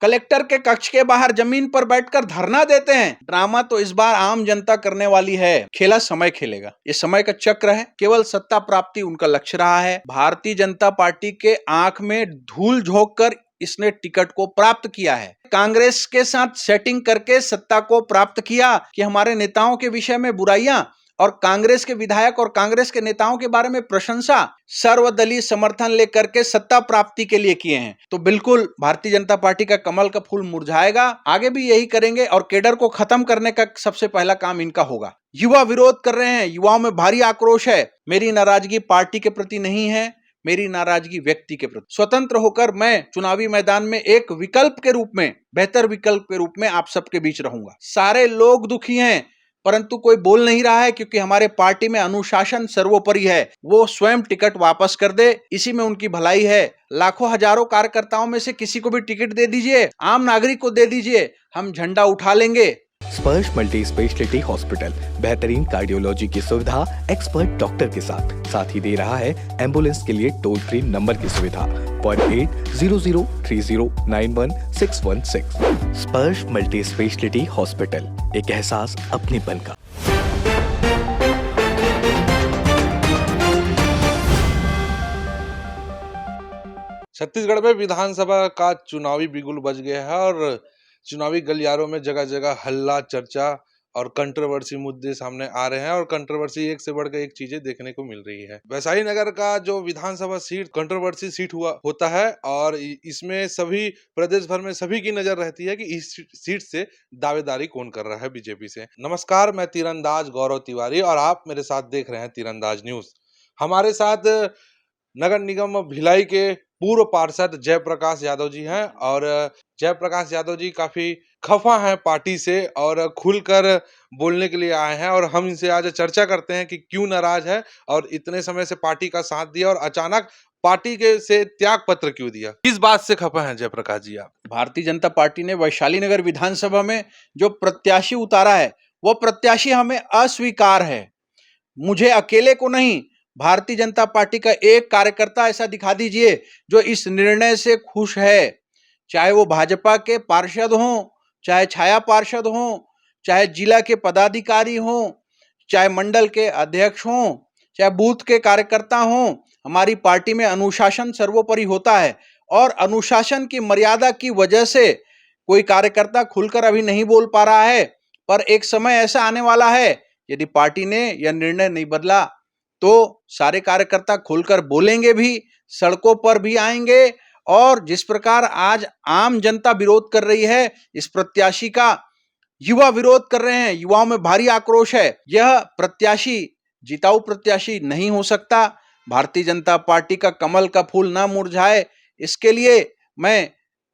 Collector के कक्ष के बाहर जमीन पर बैठकर धरना देते हैं। ड्रामा तो इस बार आम जनता करने वाली है। खेला समय खेलेगा। ये समय का चक्र है। केवल सत्ता प्राप्ति उनका लक्ष्य रहा है। भारतीय जनता पार्टी के आंख में धूल झोंक कर इसने टिकट को प्राप्त किया है। कांग्रेस के साथ सेटिंग करके सत्ता को प्राप्त किया कि हमारे नेताओं के विषय में बुराइयां और कांग्रेस के विधायक और कांग्रेस के नेताओं के बारे में प्रशंसा सर्वदलीय समर्थन लेकर के सत्ता प्राप्ति के लिए किए हैं। तो बिल्कुल भारतीय जनता पार्टी का कमल का फूल मुरझाएगा। आगे भी यही करेंगे और केडर को खत्म करने का सबसे पहला काम इनका होगा। युवा विरोध कर रहे हैं। युवाओं में भारी आक्रोश है। मेरी नाराजगी पार्टी के प्रति नहीं है, मेरी नाराजगी व्यक्ति के प्रति। स्वतंत्र होकर मैं चुनावी मैदान में एक विकल्प के रूप में, बेहतर विकल्प के रूप में आप सबके बीच रहूंगा। सारे लोग दुखी हैं परंतु कोई बोल नहीं रहा है क्योंकि हमारे पार्टी में अनुशासन सर्वोपरि है। वो स्वयं टिकट वापस कर दे, इसी में उनकी भलाई है। लाखों हजारों कार्यकर्ताओं में से किसी को भी टिकट दे दीजिए, आम नागरिक को दे दीजिए, हम झंडा उठा लेंगे। स्पर्श मल्टी स्पेशलिटी हॉस्पिटल बेहतरीन कार्डियोलॉजी की सुविधा एक्सपर्ट डॉक्टर के साथ ही दे रहा है एम्बुलेंस के लिए टोल फ्री नंबर की सुविधा 08003091616। स्पर्श मल्टी स्पेशलिटी हॉस्पिटल, एक एहसास अपनेपन का। छत्तीसगढ़ में विधानसभा का चुनावी बिगुल बज गया है और चुनावी गलियारों में जगह जगह हल्ला, चर्चा और कंट्रोवर्सी मुद्दे सामने आ रहे हैं और कंट्रोवर्सी एक से बढ़कर एक चीजें देखने को मिल रही है। वैशाली नगर का जो विधानसभा सीट कंट्रोवर्सी सीट होता है और इसमें सभी प्रदेश भर में सभी की नजर रहती है कि इस सीट से दावेदारी कौन कर रहा है बीजेपी से। नमस्कार, मैं तीरंदाज गौरव तिवारी और आप मेरे साथ देख रहे हैं तीरंदाज न्यूज। हमारे साथ नगर निगम भिलाई के पूर्व पार्षद जयप्रकाश यादव जी हैं और जयप्रकाश यादव जी काफी खफा हैं पार्टी से और खुलकर बोलने के लिए आए हैं और हम इनसे आज चर्चा करते हैं कि क्यों नाराज है और इतने समय से पार्टी का साथ दिया और अचानक पार्टी के से त्याग पत्र क्यों दिया। किस बात से खफा हैं जयप्रकाश जी आप? भारतीय जनता पार्टी ने वैशाली नगर विधानसभा में जो प्रत्याशी उतारा है वो प्रत्याशी हमें अस्वीकार है। मुझे अकेले को नहीं, भारतीय जनता पार्टी का एक कार्यकर्ता ऐसा दिखा दीजिए जो इस निर्णय से खुश है। चाहे वो भाजपा के पार्षद हों, चाहे छाया पार्षद हों, चाहे जिला के पदाधिकारी हों, चाहे मंडल के अध्यक्ष हों, चाहे बूथ के कार्यकर्ता हों, हमारी पार्टी में अनुशासन सर्वोपरि होता है और अनुशासन की मर्यादा की वजह से कोई कार्यकर्ता खुलकर अभी नहीं बोल पा रहा है। पर एक समय ऐसा आने वाला है, यदि पार्टी ने यह निर्णय नहीं बदला तो सारे कार्यकर्ता खुलकर बोलेंगे भी, सड़कों पर भी आएंगे और जिस प्रकार आज आम जनता विरोध कर रही है इस प्रत्याशी का, युवा विरोध कर रहे हैं, युवाओं में भारी आक्रोश है। यह प्रत्याशी जिताऊ प्रत्याशी नहीं हो सकता। भारतीय जनता पार्टी का कमल का फूल ना मुरझाए, इसके लिए मैं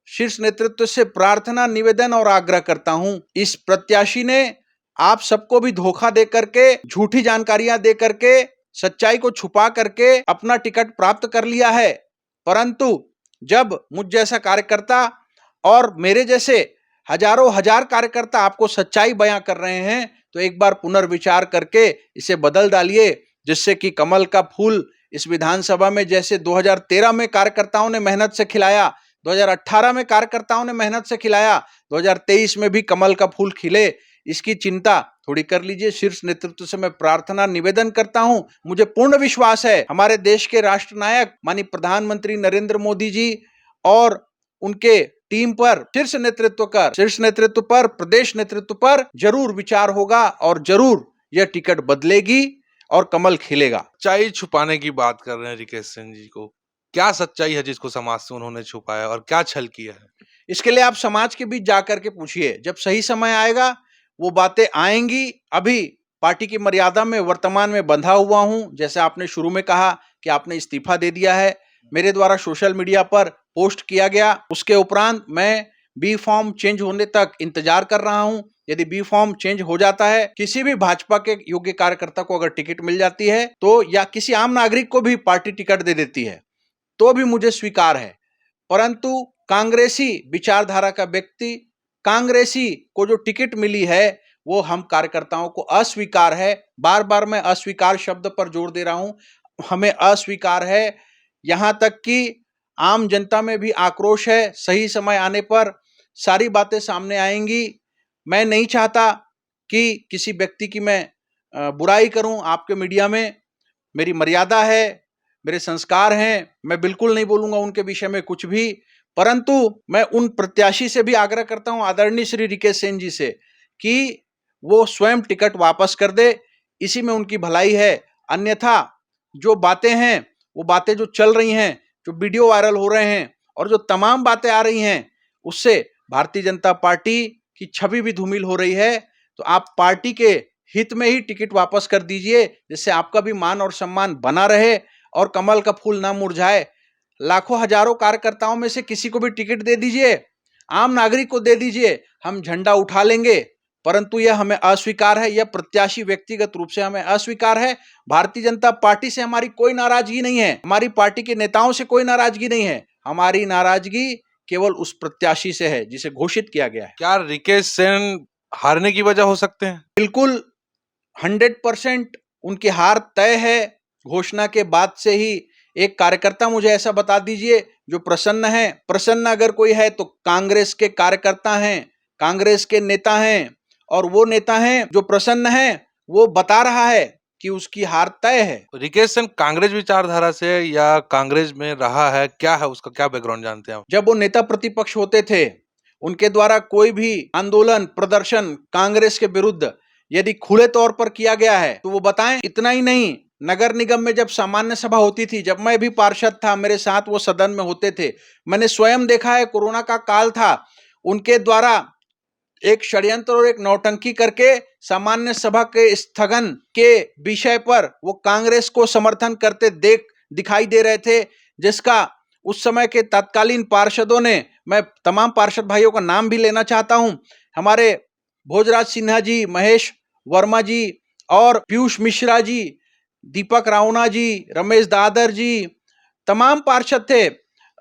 शीर्ष नेतृत्व से प्रार्थना, निवेदन और आग्रह करता हूं। इस प्रत्याशी ने आप सबको भी धोखा दे करके, झूठी जानकारियां दे करके, सच्चाई को छुपा करके अपना टिकट प्राप्त कर लिया है। परंतु जब मुझ जैसा कार्यकर्ता और मेरे जैसे हजारों हजार कार्यकर्ता आपको सच्चाई बयां कर रहे हैं तो एक बार पुनर्विचार करके इसे बदल डालिए, जिससे कि कमल का फूल इस विधानसभा में जैसे 2013 में कार्यकर्ताओं ने मेहनत से खिलाया, 2018 में कार्यकर्ताओं ने मेहनत से खिलाया, 2023 में भी कमल का फूल खिले, इसकी चिंता थोड़ी कर लीजिए। शीर्ष नेतृत्व से मैं प्रार्थना निवेदन करता हूं। मुझे पूर्ण विश्वास है हमारे देश के राष्ट्रनायक माननीय प्रधानमंत्री नरेंद्र मोदी जी और उनके टीम पर, शीर्ष नेतृत्व पर, प्रदेश नेतृत्व पर जरूर विचार होगा और जरूर यह टिकट बदलेगी और कमल खिलेगा। सच्चाई छुपाने की बात कर रहे हैं रिकेश सिंह जी को, क्या सच्चाई है जिसको समाज से उन्होंने छुपाया और क्या छल किया है? इसके लिए आप समाज के बीच जाकर के पूछिए। जब सही समय आएगा वो बातें आएंगी। अभी पार्टी की मर्यादा में वर्तमान में बंधा हुआ हूं। जैसे आपने शुरू में कहा कि आपने इस्तीफा दे दिया है, मेरे द्वारा सोशल मीडिया पर पोस्ट किया गया, उसके उपरांत मैं बी फॉर्म चेंज होने तक इंतजार कर रहा हूं। यदि बी फॉर्म चेंज हो जाता है, किसी भी भाजपा के योग्य कार्यकर्ता को अगर टिकट मिल जाती है तो, या किसी आम नागरिक को भी पार्टी टिकट दे देती है तो भी मुझे स्वीकार है। परंतु कांग्रेसी विचारधारा का व्यक्ति, कांग्रेसी को जो टिकट मिली है वो हम कार्यकर्ताओं को अस्वीकार है। बार बार मैं अस्वीकार शब्द पर जोर दे रहा हूं, हमें अस्वीकार है। यहां तक कि आम जनता में भी आक्रोश है। सही समय आने पर सारी बातें सामने आएंगी। मैं नहीं चाहता कि किसी व्यक्ति की मैं बुराई करूं आपके मीडिया में। मेरी मर्यादा है, मेरे संस्कार हैं, मैं बिल्कुल नहीं बोलूंगा उनके विषय में कुछ भी। परंतु मैं उन प्रत्याशी से भी आग्रह करता हूं, आदरणीय श्री रिकेश सेन जी से, कि वो स्वयं टिकट वापस कर दे, इसी में उनकी भलाई है। अन्यथा जो बातें हैं, वो बातें जो चल रही हैं, जो वीडियो वायरल हो रहे हैं और जो तमाम बातें आ रही हैं, उससे भारतीय जनता पार्टी की छवि भी धूमिल हो रही है। तो आप पार्टी के हित में ही टिकट वापस कर दीजिए, जिससे आपका भी मान और सम्मान बना रहे और कमल का फूल ना मुरझाए। लाखों हजारों कार्यकर्ताओं में से किसी को भी टिकट दे दीजिए, आम नागरिक को दे दीजिए, हम झंडा उठा लेंगे। परंतु यह हमें अस्वीकार है, यह प्रत्याशी व्यक्तिगत रूप से हमें अस्वीकार है। भारतीय जनता पार्टी से हमारी कोई नाराजगी नहीं है, हमारी पार्टी के नेताओं से कोई नाराजगी नहीं है। हमारी नाराजगी केवल उस प्रत्याशी से है जिसे घोषित किया गया है। क्या रिकेश सेन हारने की वजह हो सकते हैं? बिल्कुल 100% उनकी हार तय है। घोषणा के बाद से ही एक कार्यकर्ता मुझे ऐसा बता दीजिए जो प्रसन्न है। प्रसन्न अगर कोई है तो कांग्रेस के कार्यकर्ता हैं, कांग्रेस के नेता हैं, और वो नेता हैं जो प्रसन्न हैं, वो बता रहा है कि उसकी हार तय है। रिकेश सेन कांग्रेस विचारधारा से या कांग्रेस में रहा है, क्या है उसका, क्या बैकग्राउंड जानते हैं आप? जब वो नेता प्रतिपक्ष होते थे, उनके द्वारा कोई भी आंदोलन प्रदर्शन कांग्रेस के विरुद्ध यदि खुले तौर पर किया गया है तो वो बताएं। इतना ही नहीं, नगर निगम में जब सामान्य सभा होती थी, जब मैं भी पार्षद था, मेरे साथ वो सदन में होते थे, मैंने स्वयं देखा है। कोरोना का काल था, उनके द्वारा एक षड्यंत्र और एक नौटंकी करके सामान्य सभा के स्थगन के विषय पर वो कांग्रेस को समर्थन करते दिखाई दे रहे थे, जिसका उस समय के तत्कालीन पार्षदों ने, मैं तमाम पार्षद भाइयों का नाम भी लेना चाहता हूं, हमारे भोजराज सिन्हा जी, महेश वर्मा जी और पीयूष मिश्रा जी, दीपक रावना जी, रमेश दादर जी, तमाम पार्षद थे,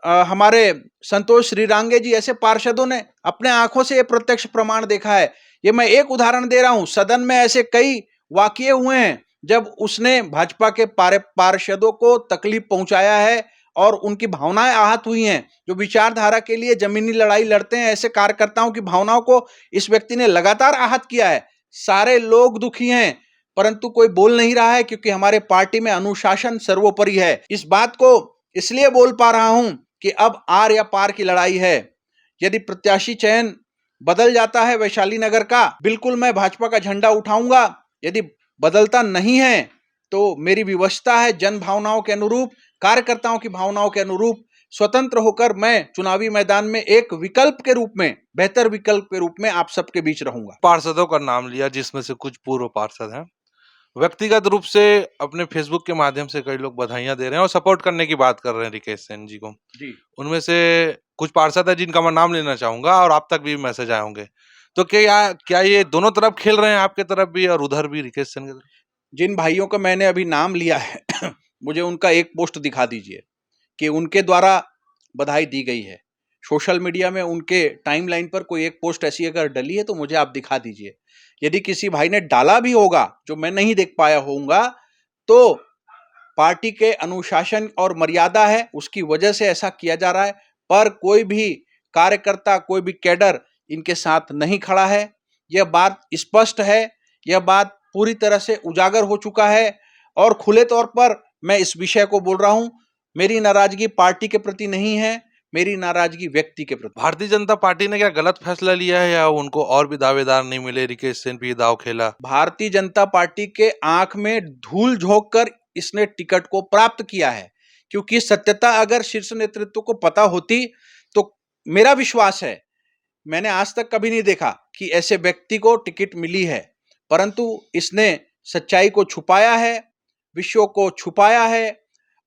हमारे संतोष श्रीरांगे जी, ऐसे पार्षदों ने अपने आंखों से ये प्रत्यक्ष प्रमाण देखा है। ये मैं एक उदाहरण दे रहा हूं, सदन में ऐसे कई वाकये हुए हैं जब उसने भाजपा के पार्षदों को तकलीफ पहुंचाया है और उनकी भावनाएं आहत हुई हैं। जो विचारधारा के लिए जमीनी लड़ाई लड़ते हैं, ऐसे कार्यकर्ताओं की भावनाओं को इस व्यक्ति ने लगातार आहत किया है। सारे लोग दुखी हैं, परंतु कोई बोल नहीं रहा है, क्योंकि हमारे पार्टी में अनुशासन सर्वोपरि है। इस बात को इसलिए बोल पा रहा हूं कि अब आर या पार की लड़ाई है। यदि प्रत्याशी चयन बदल जाता है वैशाली नगर का, बिल्कुल मैं भाजपा का झंडा उठाऊंगा। यदि बदलता नहीं है तो मेरी विवशता है, जन भावनाओं के अनुरूप, कार्यकर्ताओं की भावनाओं के अनुरूप स्वतंत्र होकर मैं चुनावी मैदान में एक विकल्प के रूप में, बेहतर विकल्प के रूप में आप सबके बीच रहूंगा। पार्षदों का नाम लिया जिसमें से कुछ पूर्व पार्षद हैं, व्यक्तिगत रूप से अपने फेसबुक के माध्यम से कई लोग बधाइयां दे रहे हैं और सपोर्ट करने की बात कर रहे हैं रिकेश सेन जी को। जी, उनमें से कुछ पार्षद है जिनका मैं नाम लेना चाहूंगा और आप तक भी मैसेज आए होंगे। तो क्या क्या ये दोनों तरफ खेल रहे हैं, आपके तरफ भी और उधर भी रिकेश सेन की तरफ? जिन भाइयों का मैंने अभी नाम लिया है मुझे उनका एक पोस्ट दिखा दीजिए कि उनके द्वारा बधाई दी गई है। सोशल मीडिया में उनके टाइमलाइन पर कोई एक पोस्ट ऐसी अगर डली है तो मुझे आप दिखा दीजिए। यदि किसी भाई ने डाला भी होगा जो मैं नहीं देख पाया होऊंगा, तो पार्टी के अनुशासन और मर्यादा है, उसकी वजह से ऐसा किया जा रहा है। पर कोई भी कार्यकर्ता, कोई भी कैडर इनके साथ नहीं खड़ा है। यह बात स्पष्ट है, यह बात पूरी तरह से उजागर हो चुका है और खुले तौर पर मैं इस विषय को बोल रहा हूं। मेरी नाराजगी पार्टी के प्रति नहीं है, मेरी नाराजगी व्यक्ति के प्रति। भारतीय जनता पार्टी ने क्या गलत फैसला लिया है या उनको और भी दावेदार नहीं मिले, रिकेश सेन पे दाव खेला? भारतीय जनता पार्टी के आंख में धूल झोंक कर इसने टिकट को प्राप्त किया है, क्योंकि सत्यता अगर शीर्ष नेतृत्व को पता होती तो मेरा विश्वास है, मैंने आज तक कभी नहीं देखा कि ऐसे व्यक्ति को टिकट मिली है, परंतु इसने सच्चाई को छुपाया है, विषयों को छुपाया है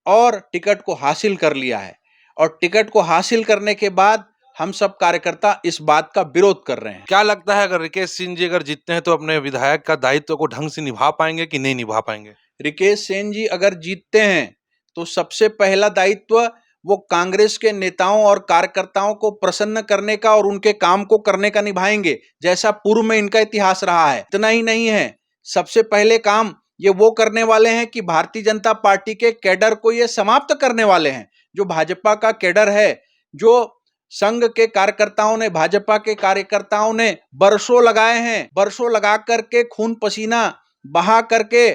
और टिकट को हासिल कर लिया है। और टिकट को हासिल करने के बाद हम सब कार्यकर्ता इस बात का विरोध कर रहे हैं। क्या लगता है अगर रिकेश सिंह जी अगर जीतते हैं तो अपने विधायक का दायित्व को ढंग से निभा पाएंगे कि नहीं निभा पाएंगे? रिकेश सेन जी अगर जीतते हैं तो सबसे पहला दायित्व वो कांग्रेस के नेताओं और कार्यकर्ताओं को प्रसन्न करने का और उनके काम को करने का निभाएंगे, जैसा पूर्व में इनका इतिहास रहा है। इतना ही नहीं है, सबसे पहले काम ये वो करने वाले हैं कि भारतीय जनता पार्टी के कैडर को ये समाप्त करने वाले हैं। जो भाजपा का कैडर है, जो संघ के कार्यकर्ताओं ने, भाजपा के कार्यकर्ताओं ने बरसों लगाए हैं, बरसों लगा करके खून पसीना बहा करके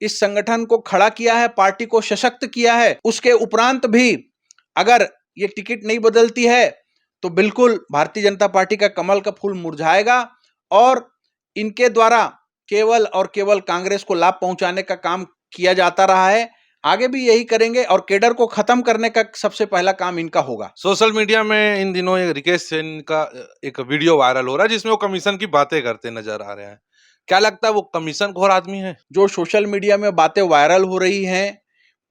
इस संगठन को खड़ा किया है, पार्टी को सशक्त किया है। उसके उपरांत भी अगर ये टिकट नहीं बदलती है तो बिल्कुल भारतीय जनता पार्टी का कमल का फूल मुरझाएगा और इनके द्वारा केवल और केवल कांग्रेस को लाभ पहुंचाने का काम किया जाता रहा है। आगे भी यही करेंगे और केडर को खत्म करने का सबसे पहला काम इनका होगा। सोशल मीडिया में इन दिनों एक रिकेश सिंह का एक वीडियो वायरल हो रहा है जिसमें वो कमीशन की बातें करते नजर आ रहे हैं। क्या लगता है वो कमीशन खोर आदमी है? जो सोशल मीडिया में बातें वायरल हो रही हैं,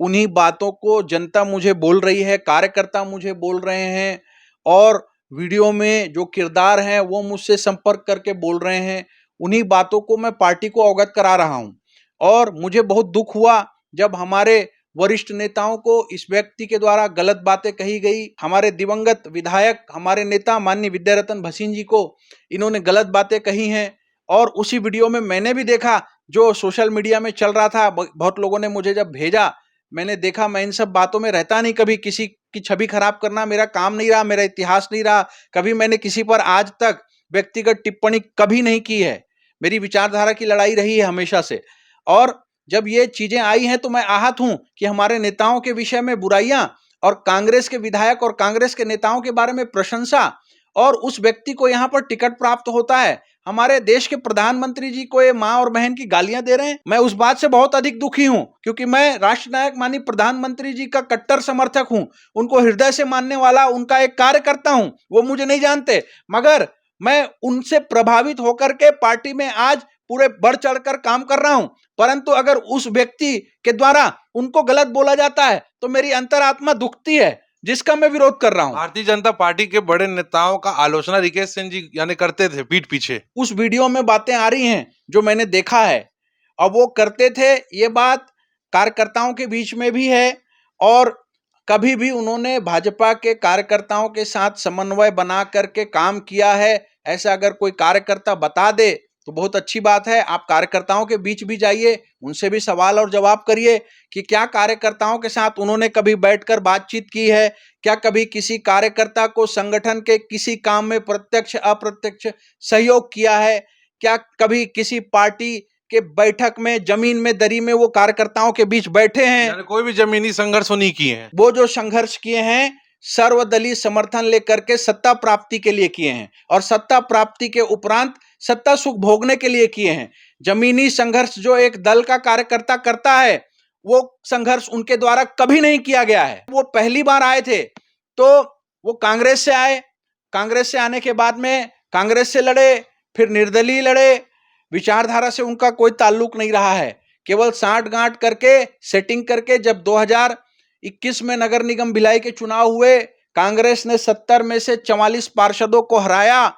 उन्हीं बातों को जनता मुझे बोल रही है, कार्यकर्ता मुझे बोल रहे हैं और वीडियो में जो किरदार हैं वो मुझसे संपर्क करके बोल रहे हैं। उन्हीं बातों को मैं पार्टी को अवगत करा रहा हूं और मुझे बहुत दुख हुआ जब हमारे वरिष्ठ नेताओं को इस व्यक्ति के द्वारा गलत बातें कही गई। हमारे दिवंगत विधायक, हमारे नेता माननीय विद्यारतन भसीन जी को इन्होंने गलत बातें कही हैं और उसी वीडियो में मैंने भी देखा जो सोशल मीडिया में चल रहा था। बहुत लोगों ने मुझे जब भेजा, मैंने देखा। मैं इन सब बातों में रहता नहीं, कभी किसी की छवि खराब करना मेरा काम नहीं रहा, मेरा इतिहास नहीं रहा। कभी मैंने किसी पर आज तक व्यक्तिगत टिप्पणी कभी नहीं की है। मेरी विचारधारा की लड़ाई रही है हमेशा से। और जब ये चीजें आई हैं तो मैं आहत हूं कि हमारे नेताओं के विषय में बुराइयां और कांग्रेस के विधायक और कांग्रेस के नेताओं के बारे में प्रशंसा, और उस व्यक्ति को यहां पर टिकट प्राप्त होता है। हमारे देश के प्रधानमंत्री जी को ये मां और बहन की गालियां दे रहे हैं। मैं उस बात से बहुत अधिक दुखी हूं क्योंकि मैं राष्ट्र नायक माननीय प्रधानमंत्री जी का कट्टर समर्थक हूं, उनको हृदय से मानने वाला उनका एक कार्यकर्ता हूं। वो मुझे नहीं जानते, मगर मैं उनसे प्रभावित होकर के पार्टी में आज पूरे बढ़ चढ़कर काम कर रहा हूं। परंतु अगर उस व्यक्ति के द्वारा उनको गलत बोला जाता है तो मेरी अंतरात्मा दुखती है, जिसका मैं विरोध कर रहा हूं। भारतीय जनता पार्टी के बड़े नेताओं का आलोचना रिकेश सिंह जी यानी करते थे पीठ पीछे। उस वीडियो में बातें आ रही हैं जो मैंने देखा है, और वो करते थे। ये बात कार्यकर्ताओं के बीच में भी है और कभी भी उन्होंने भाजपा के कार्यकर्ताओं के साथ समन्वय बना करके काम किया है, ऐसा अगर कोई कार्यकर्ता बता दे तो बहुत अच्छी बात है। आप कार्यकर्ताओं के बीच भी जाइए, उनसे भी सवाल और जवाब करिए कि क्या कार्यकर्ताओं के साथ उन्होंने कभी बैठकर बातचीत की है, क्या कभी किसी कार्यकर्ता को संगठन के किसी काम में प्रत्यक्ष अप्रत्यक्ष सहयोग किया है, क्या कभी किसी पार्टी के बैठक में, जमीन में, दरी में वो कार्यकर्ताओं के बीच बैठे हैं। यानी कोई भी जमीनी संघर्ष नहीं किए हैं। वो जो संघर्ष किए हैं सर्वदलीय समर्थन लेकर के सत्ता प्राप्ति के लिए किए हैं और सत्ता प्राप्ति के उपरांत सत्ता सुख भोगने के लिए किए हैं। जमीनी संघर्ष जो एक दल का कार्यकर्ता करता है वो संघर्ष उनके द्वारा कभी नहीं किया गया है। वो पहली बार आए थे तो वो कांग्रेस से आए, कांग्रेस से आने के बाद में कांग्रेस से लड़े, फिर निर्दलीय लड़े। विचारधारा से उनका कोई ताल्लुक नहीं रहा है, केवल साठ गांठ करके सेटिंग करके जब 2021 में नगर निगम भिलाई के चुनाव हुए, कांग्रेस ने 70 में से 44 पार्षदों को हराया।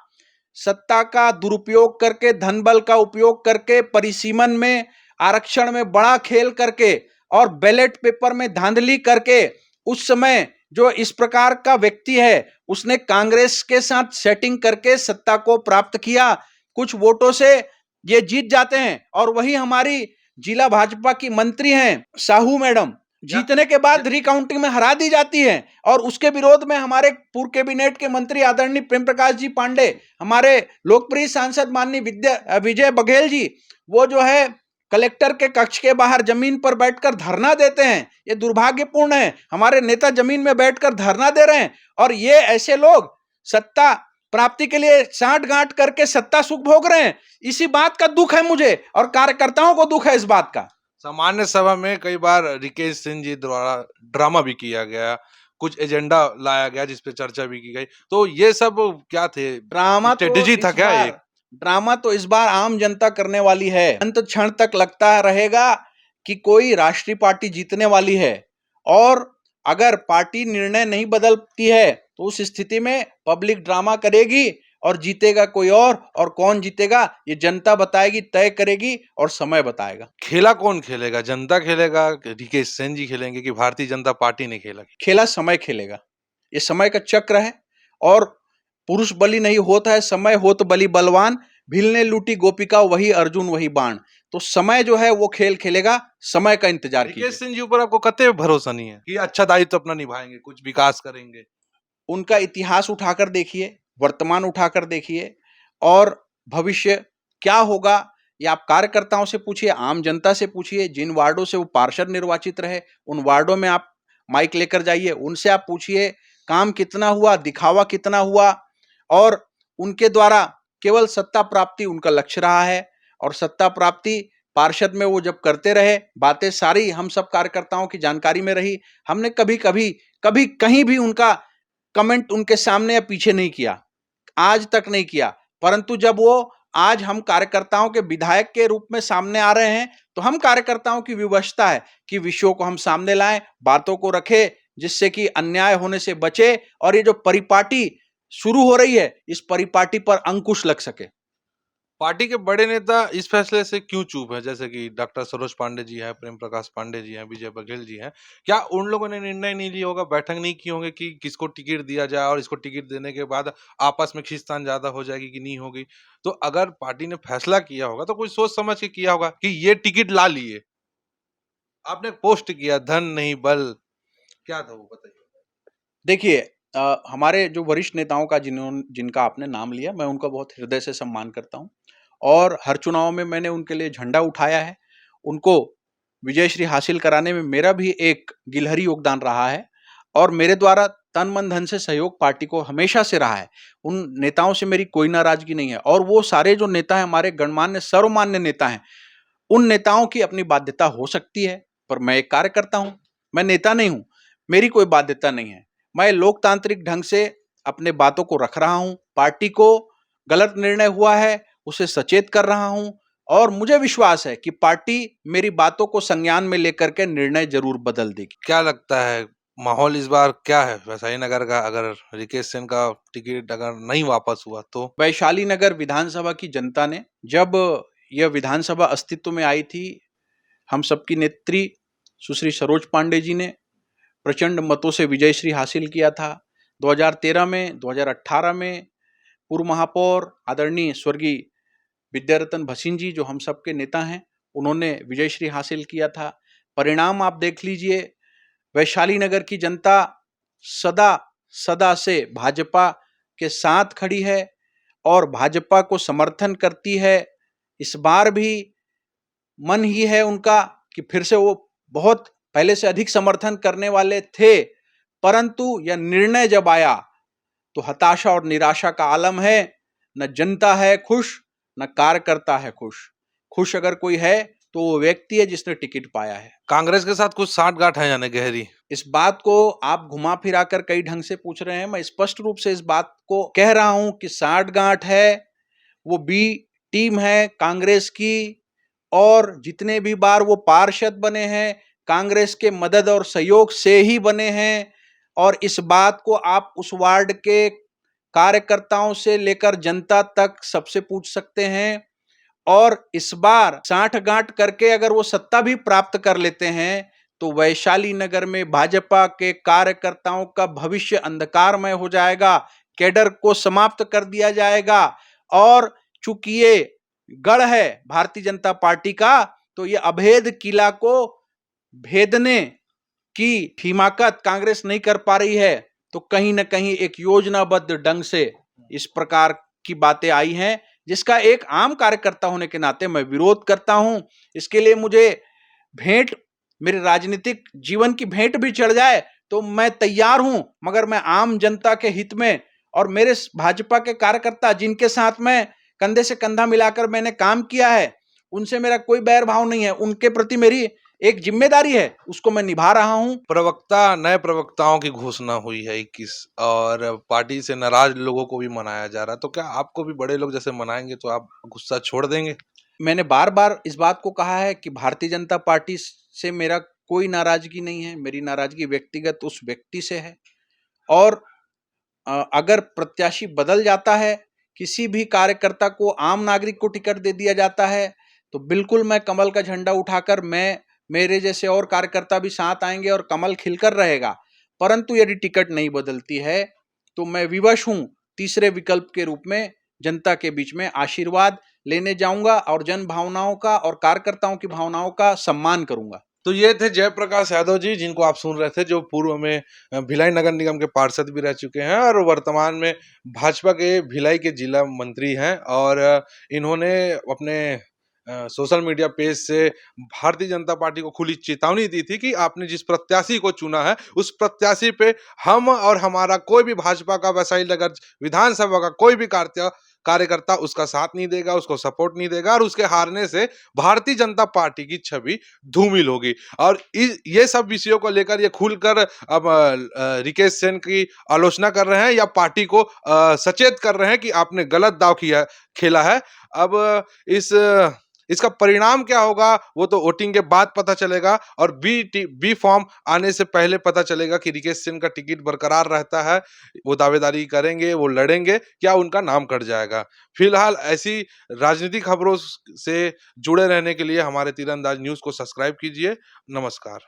सत्ता का दुरुपयोग करके, धन बल का उपयोग करके, परिसीमन में, आरक्षण में बड़ा खेल करके और बैलेट पेपर में धांधली करके उस समय जो इस प्रकार का व्यक्ति है उसने कांग्रेस के साथ सेटिंग करके सत्ता को प्राप्त किया। कुछ वोटों से ये जीत जाते हैं और वही हमारी जिला भाजपा की मंत्री हैं साहू मैडम, जीतने के बाद रिकाउंटिंग में हरा दी जाती है और उसके विरोध में हमारे पूर्व कैबिनेट के मंत्री आदरणीय प्रेम प्रकाश जी पांडे, हमारे लोकप्रिय सांसद माननीय विजय बघेल जी, वो जो है कलेक्टर के कक्ष के बाहर जमीन पर बैठकर धरना देते हैं। ये दुर्भाग्यपूर्ण है, हमारे नेता जमीन में बैठकर धरना दे रहे हैं और ये ऐसे लोग सत्ता प्राप्ति के लिए साठ गांठ करके सत्ता सुख भोग रहे हैं। इसी बात का दुख है मुझे और कार्यकर्ताओं को दुख है इस बात का। सामान्य सभा में कई बार रिकेश सिंह जी द्वारा ड्रामा भी किया गया, कुछ एजेंडा लाया गया जिस पे चर्चा भी की गई, तो ये सब क्या थे? ड्रामा स्ट्रेटेजी था क्या? एक ड्रामा तो इस बार आम जनता करने वाली है। अंत क्षण तक लगता रहेगा कि कोई राष्ट्रीय पार्टी जीतने वाली है और अगर पार्टी निर्णय नहीं बदलती है तो उस स्थिति में पब्लिक ड्रामा करेगी और जीतेगा कोई और कौन जीतेगा ये जनता बताएगी, तय करेगी और समय बताएगा। खेला कौन खेलेगा? जनता खेलेगा, रिकेश सिंह जी खेलेंगे कि भारतीय जनता पार्टी ने खेला? खेला समय खेलेगा। ये समय का चक्र है और पुरुष बलि नहीं होता है, समय होत बलि बलवान, भीलने लूटी गोपिका वही अर्जुन वही बाण। तो समय जो है वो खेल खेलेगा, समय का इंतजार कीजिए। रिकेश सिंह जी ऊपर आपको कतई भरोसा नहीं है कि अच्छा दायित्व अपना निभाएंगे, कुछ विकास करेंगे? उनका इतिहास उठाकर देखिए, वर्तमान उठाकर देखिए और भविष्य क्या होगा ये आप कार्यकर्ताओं से पूछिए, आम जनता से पूछिए, जिन वार्डों से वो पार्षद निर्वाचित रहे, उन वार्डों में आप माइक लेकर जाइए, उनसे आप पूछिए काम कितना हुआ, दिखावा कितना हुआ और उनके द्वारा केवल सत्ता प्राप्ति उनका लक्ष्य रहा है और सत्ता प्राप्ति पार्षद में वो जब करते रहे, बातें सारी हम सब कार्यकर्ताओं की जानकारी में रही। हमने कभी कहीं भी उनका कमेंट उनके सामने या पीछे नहीं किया, आज तक नहीं किया। परंतु जब वो आज हम कार्यकर्ताओं के विधायक के रूप में सामने आ रहे हैं, तो हम कार्यकर्ताओं की विवशता है कि विषयों को हम सामने लाएं, बातों को रखें, जिससे कि अन्याय होने से बचे और ये जो परिपाटी शुरू हो रही है, इस परिपाटी पर अंकुश लग सके। पार्टी के बड़े नेता इस फैसले से क्यों चुप है? जैसे कि डॉक्टर सरोज पांडे जी हैं, प्रेम प्रकाश पांडे जी हैं, विजय बघेल जी हैं। क्या उन लोगों ने निर्णय नहीं लिया होगा, बैठक नहीं की होंगे कि किसको टिकट दिया जाए और इसको टिकट देने के बाद आपस में खींचतान ज्यादा हो जाएगी कि नहीं होगी? तो अगर पार्टी ने फैसला किया होगा तो कोई सोच समझ के किया होगा कि ये टिकट ला लिए। आपने पोस्ट किया धन नहीं बल, क्या था वो बताइए? देखिए हमारे जो वरिष्ठ नेताओं का जिनका आपने नाम लिया, मैं उनका बहुत हृदय से सम्मान करता हूँ और हर चुनाव में मैंने उनके लिए झंडा उठाया है। उनको विजयश्री हासिल कराने में मेरा भी एक गिलहरी योगदान रहा है और मेरे द्वारा तन मन धन से सहयोग पार्टी को हमेशा से रहा है। उन नेताओं से मेरी कोई नाराजगी नहीं है और वो सारे जो नेता हैं हमारे गणमान्य सर्वमान्य नेता हैं। उन नेताओं की अपनी बाध्यता हो सकती है, पर मैं एक कार्यकर्ता हूं, मैं नेता नहीं हूं, मेरी कोई बाध्यता नहीं है। मैं लोकतांत्रिक ढंग से अपने बातों को रख रहा हूं, पार्टी को गलत निर्णय हुआ है उसे सचेत कर रहा हूं और मुझे विश्वास है कि पार्टी मेरी बातों को संज्ञान में लेकर के निर्णय जरूर बदल देगी। क्या लगता है माहौल इस बार क्या है वैशाली नगर का, अगर रिकेश सिंह का टिकट अगर नहीं वापस हुआ तो? वैशाली नगर विधानसभा की जनता ने जब यह विधानसभा अस्तित्व में आई थी, हम सबकी नेत्री सुश्री सरोज पांडे जी ने प्रचंड मतों से विजयश्री हासिल किया था। 2013 में, 2018 में पूर्व महापौर आदरणीय स्वर्गीय विद्यारतन भसीन जी जो हम सबके नेता हैं, उन्होंने विजयश्री हासिल किया था। परिणाम आप देख लीजिए, वैशाली नगर की जनता सदा सदा से भाजपा के साथ खड़ी है और भाजपा को समर्थन करती है। इस बार भी मन ही है उनका कि फिर से वो बहुत पहले से अधिक समर्थन करने वाले थे, परंतु यह निर्णय जब आया तो हताशा और निराशा का आलम है। न जनता है खुश, न कार्यकर्ता है खुश। खुश अगर कोई है तो वो व्यक्ति है जिसने टिकट पाया है। कांग्रेस के साथ कुछ साठगांठ है यानी गहरी? इस बात को आप घुमा फिरा कर कई ढंग से पूछ रहे हैं, मैं स्पष्ट रूप से इस बात को कह रहा हूं कि साठगांठ है, वो बी टीम है कांग्रेस की और जितने भी बार वो पार्षद बने हैं कांग्रेस के मदद और सहयोग से ही बने हैं और इस बात को आप उस वार्ड के कार्यकर्ताओं से लेकर जनता तक सबसे पूछ सकते हैं। और इस बार साठगांठ करके अगर वो सत्ता भी प्राप्त कर लेते हैं तो वैशाली नगर में भाजपा के कार्यकर्ताओं का भविष्य अंधकारमय हो जाएगा, कैडर को समाप्त कर दिया जाएगा और चूंकि ये गढ़ है भारतीय जनता पार्टी का, तो ये अभेद किला को भेदने की हिमाकत कांग्रेस नहीं कर पा रही है। तो कहीं ना कहीं एक योजनाबद्ध ढंग से इस प्रकार की बातें आई हैं, जिसका एक आम कार्यकर्ता होने के नाते मैं विरोध करता हूं। इसके लिए मुझे भेंट, मेरे राजनीतिक जीवन की भेंट भी चढ़ जाए तो मैं तैयार हूं, मगर मैं आम जनता के हित में और मेरे भाजपा के कार्यकर्ता जिनके साथ मैं कंधे से कंधा मिलाकर मैंने काम किया है, उनसे मेरा कोई बैर भाव नहीं है। उनके प्रति मेरी एक जिम्मेदारी है, उसको मैं निभा रहा हूं। नए प्रवक्ताओं की घोषणा हुई है 21 और पार्टी से नाराज लोगों को भी मनाया जा रहा है, तो क्या आपको भी बड़े लोग जैसे मनाएंगे तो आप गुस्सा छोड़ देंगे? मैंने बार बार इस बात को कहा है कि भारतीय जनता पार्टी से मेरा कोई नाराजगी नहीं है, मेरी नाराजगी व्यक्तिगत उस व्यक्ति से है और अगर प्रत्याशी बदल जाता है, किसी भी कार्यकर्ता को, आम नागरिक को टिकट दे दिया जाता है, तो बिल्कुल मैं कमल का झंडा उठाकर मेरे जैसे और कार्यकर्ता भी साथ आएंगे और कमल खिलकर रहेगा। परंतु यदि टिकट नहीं बदलती है तो मैं विवश हूं तीसरे विकल्प के रूप में जनता के बीच में आशीर्वाद लेने जाऊंगा और जन भावनाओं का और कार्यकर्ताओं की भावनाओं का सम्मान करूंगा। तो ये थे जयप्रकाश यादव जी, जिनको आप सुन रहे थे, जो पूर्व में भिलाई नगर निगम के पार्षद भी रह चुके हैं और वर्तमान में भाजपा के भिलाई के जिला मंत्री हैं। और इन्होंने अपने सोशल मीडिया पेज से भारतीय जनता पार्टी को खुली चेतावनी दी थी कि आपने जिस प्रत्याशी को चुना है, उस प्रत्याशी पे हम और हमारा कोई भी भाजपा का वैशाली नगर विधानसभा का कोई भी कार्यकर्ता उसका साथ नहीं देगा, उसको सपोर्ट नहीं देगा और उसके हारने से भारतीय जनता पार्टी की छवि धूमिल होगी। और ये सब विषयों को लेकर ये खुलकर अब रिकेश सेन की आलोचना कर रहे हैं या पार्टी को सचेत कर रहे हैं कि आपने गलत दाव खेला है। अब इसका परिणाम क्या होगा वो तो वोटिंग के बाद पता चलेगा और बी फॉर्म आने से पहले पता चलेगा कि रिकेश सिंह का टिकट बरकरार रहता है, वो दावेदारी करेंगे, वो लड़ेंगे, क्या उनका नाम कट जाएगा। फिलहाल ऐसी राजनीतिक खबरों से जुड़े रहने के लिए हमारे तीरंदाज न्यूज को सब्सक्राइब कीजिए। नमस्कार।